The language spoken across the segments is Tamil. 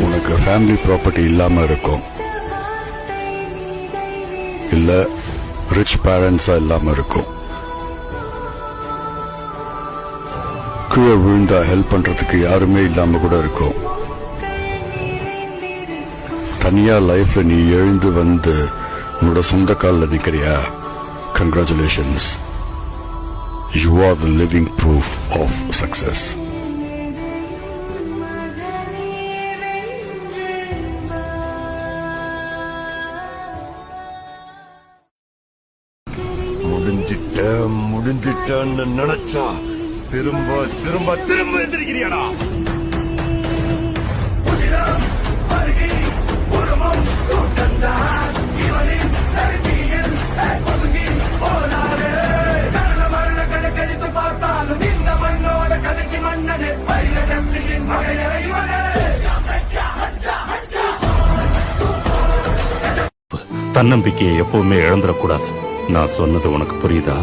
உனக்கு ஃபேமிலி ப்ராப்பர்ட்டி இல்லாம இருக்கும், இல்ல ரிச் பேரண்ட்ஸா இல்லாம இருக்கும். கீழே விழுந்தா ஹெல்ப் பண்றதுக்கு யாருமே இல்லாம கூட இருக்கும். தனியா லைஃப்ல நீ எழுந்து வந்து உன்னோட சொந்த காலில் நிக்கிறியா? Congratulations, you are the living proof of success. முடிஞ்சிட்டேன்னு நினைச்சா திரும்ப திரும்ப திரும்ப எந்திரிக்கிறியாடா? தன்னம்பிக்கையை எப்பவுமே இழந்துடக்கூடாது. நான் சொன்னது உனக்கு புரியுதா?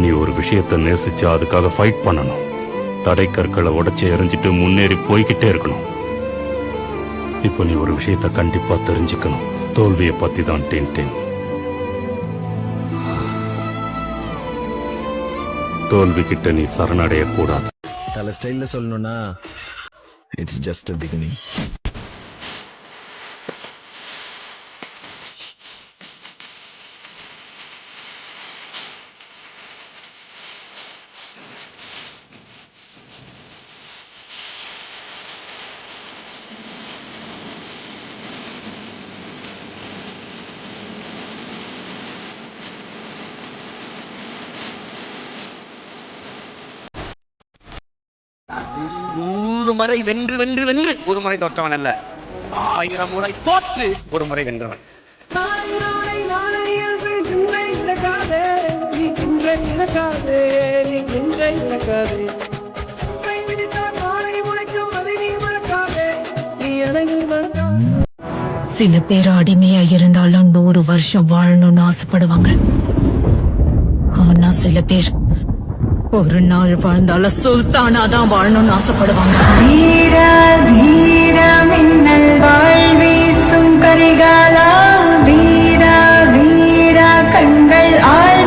நீ ஒரு விஷயத்தை நேசிச்சு அதுக்காக ஃபைட் பண்ணணும். தடை கற்களை உடைச்சு எறிஞ்சிட்டு முன்னேறி போய்கிட்டே இருக்கணும். இப்போ நீ ஒரு விஷயத்தை கண்டிப்பா தெரிஞ்சுக்கணும். தோல்வியை பத்தி தான் டென். தோல்வி கிட்ட நீ சரணடைய கூடாது. சில ஸ்டைல்ல சொல்லணும்னா இட்ஸ் ஜஸ்ட் a beginning. முறை வென்று வென்று வென்று ஒரு முறை தோற்றவன் அல்ல, 1000 முறை தோற்று ஒரு முறை வென்றவன். சில பேர் அடிமையா இருந்தாலும் 100 வருஷம் வாழணும்னு ஆசைப்படுவாங்க. ஆனா சில பேர் ஒரு நாள் வாழ்ந்தாலும் சுல்தானா தான் வாழணும்னு ஆசைப்படுவாங்க.